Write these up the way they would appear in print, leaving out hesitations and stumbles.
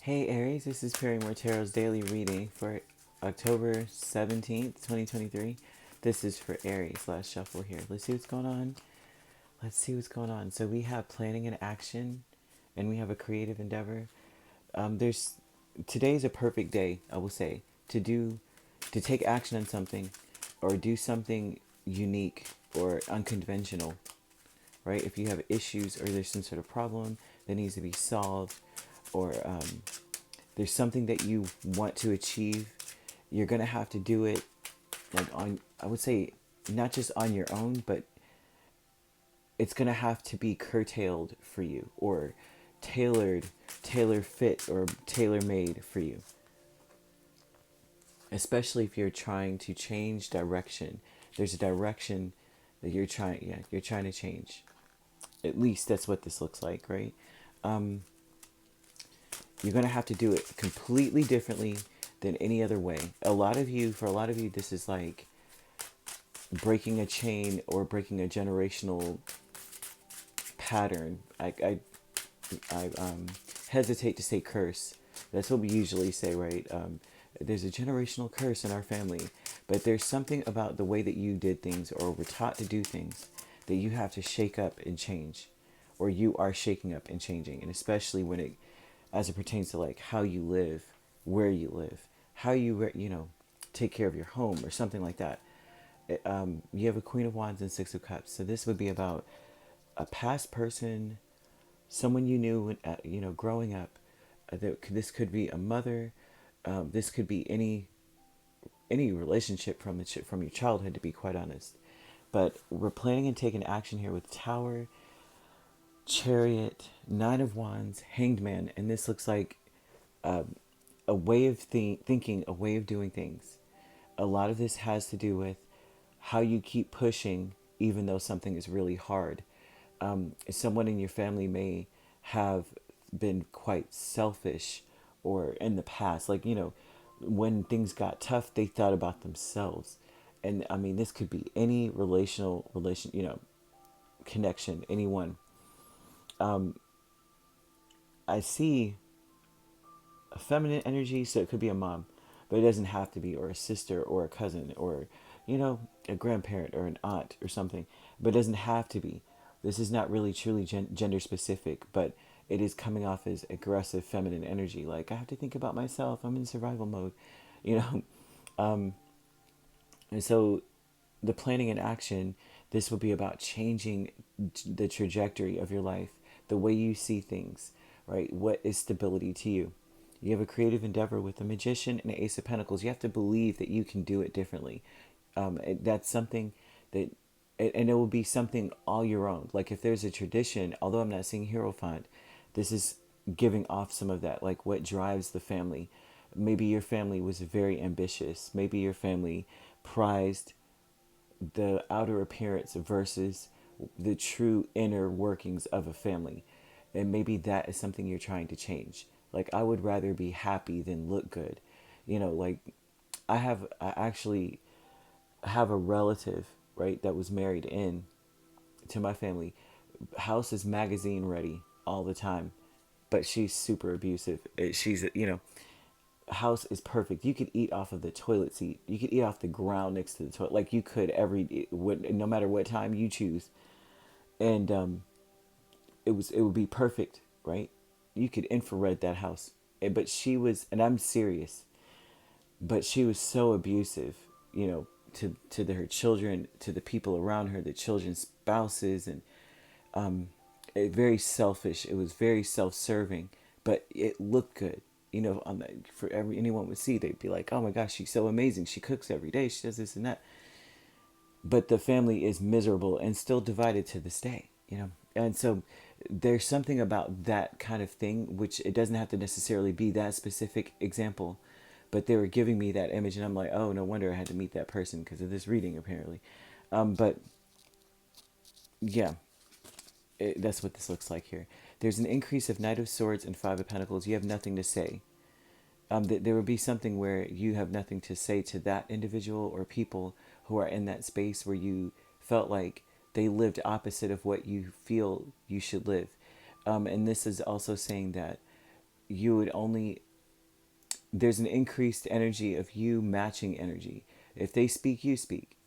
Hey Aries, this is Perrymore Tarot's daily reading for October 17th, 2023. This is for Aries. Let's shuffle here. Let's see what's going on. So we have planning and action, and we have a creative endeavor. There's Today's a perfect day, I will say, to take action on something or do something unique or unconventional, right? If you have issues or there's some sort of problem that needs to be solved, or there's something that you want to achieve, you're gonna have to do it like on, I would say, not just on your own, but it's gonna have to be curtailed for you, or tailor fit, or tailor made for you. Especially if you're trying to change direction. There's a direction that you're trying to change. At least that's what this looks like, right? Um, you're going to have to do it completely differently than any other way. For a lot of you, this is like breaking a chain or breaking a generational pattern. I hesitate to say curse. That's what we usually say, right? There's a generational curse in our family, but there's something about the way that you did things or were taught to do things that you have to shake up and change, or you are shaking up and changing, and especially as it pertains to like how you live, where you live, how you take care of your home or something like that. You have a Queen of Wands and Six of Cups, so this would be about a past person, someone you knew when, growing up. This could be a mother. This could be any relationship from your childhood, to be quite honest. But we're planning and taking action here with Tower, Chariot, Nine of Wands, Hanged Man, and this looks like a way of thinking, a way of doing things. A lot of this has to do with how you keep pushing, even though something is really hard. Someone in your family may have been quite selfish, or in the past, like, when things got tough, they thought about themselves. And I mean, this could be any connection, anyone. I see a feminine energy, so it could be a mom, but it doesn't have to be, or a sister, or a cousin, or a grandparent, or an aunt, or something. But it doesn't have to be. This is not really truly gender specific, but it is coming off as aggressive feminine energy. Like, I have to think about myself. I'm in survival mode, you know. And so, the planning and action. This will be about changing the trajectory of your life, the way you see things, right? What is stability to you? You have a creative endeavor with the Magician and the Ace of Pentacles. You have to believe that you can do it differently. That's something that, and it will be something all your own. Like, if there's a tradition, although I'm not seeing Hierophant, this is giving off some of that, like what drives the family. Maybe your family was very ambitious. Maybe your family prized the outer appearance versus the true inner workings of a family. And maybe that is something you're trying to change. Like, I would rather be happy than look good. Like, I actually have a relative, right, that was married in to my family. House is magazine ready all the time, but she's super abusive. She's, house is perfect. You could eat off of the toilet seat. You could eat off the ground next to the toilet. Like, you could no matter what time you choose. And it would be perfect, right? You could infrared that house. But she was, and I'm serious, but she was so abusive, her children, to the people around her, the children's spouses, and very selfish. It was very self-serving, but it looked good. Anyone would see, they'd be like, "Oh my gosh, she's so amazing. She cooks every day. She does this and that." But the family is miserable and still divided to this day. And so there's something about that kind of thing, which it doesn't have to necessarily be that specific example, but they were giving me that image, and I'm like, oh, no wonder I had to meet that person because of this reading, apparently. But yeah, that's what this looks like here. There's an increase of Knight of Swords and Five of Pentacles. You have nothing to say. There would be something where you have nothing to say to that individual or people who are in that space where you felt like they lived opposite of what you feel you should live. And this is also saying that you would only, there's an increased energy of you matching energy. If they speak, you speak.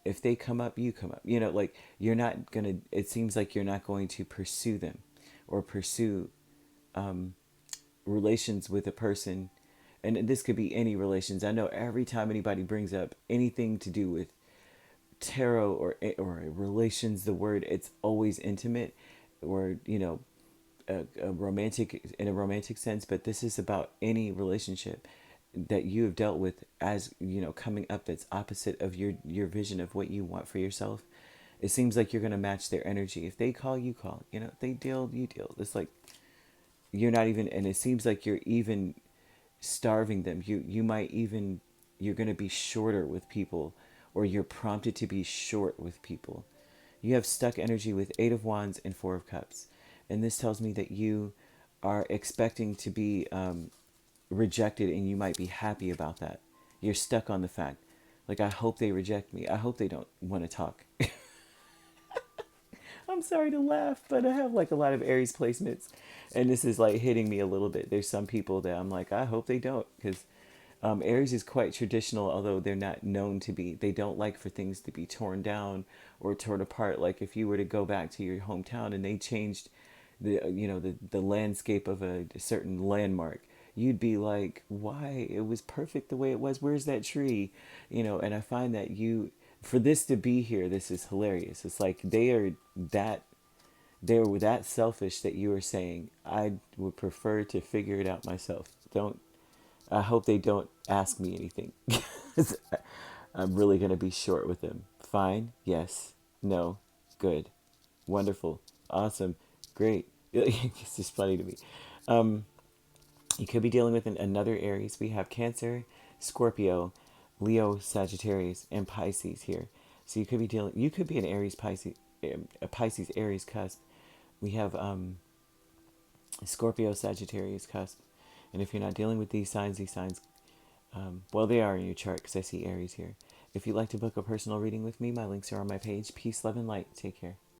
If they come up, you come up. You know, like you're not gonna, it seems like you're not going to pursue them or pursue relations with a person. And this could be any relations. I know every time anybody brings up anything to do with tarot or relations, the word, it's always intimate, or a romantic, in a romantic sense. But this is about any relationship that you have dealt with, as coming up, that's opposite of your vision of what you want for yourself. It seems like you're going to match their energy. If they call, you call. If they deal, you deal. It's like you're not even, and it seems like you're even starving them. You might even, you're going to be shorter with people, or you're prompted to be short with people. You have stuck energy with 8 of Wands and 4 of Cups, and this tells me that you are expecting to be rejected, and you might be happy about that. You're stuck on the fact, like, I hope they reject me. I hope they don't want to talk. I'm sorry to laugh, but I have like a lot of Aries placements, and this is like hitting me a little bit. There's some people that I'm like, I hope they don't, because Aries is quite traditional, although they're not known to be. They don't like for things to be torn down or torn apart. Like if you were to go back to your hometown and they changed the landscape of a certain landmark, you'd be like, why? It was perfect the way it was. Where's that tree? And I find that for this to be here, this is hilarious. It's like they were that selfish that you are saying, I would prefer to figure it out myself. Don't I hope they don't ask me anything. I'm really going to be short with them. Fine. Yes. No. Good. Wonderful. Awesome. Great. It's just funny to me. Um, you could be dealing with another Aries. We have Cancer, Scorpio, Leo, Sagittarius, and Pisces here. So you could be an Aries, Pisces, a Pisces, Aries cusp. We have Scorpio, Sagittarius cusp. And if you're not dealing with these signs, well, they are in your chart because I see Aries here. If you'd like to book a personal reading with me, my links are on my page. Peace, love, and light. Take care.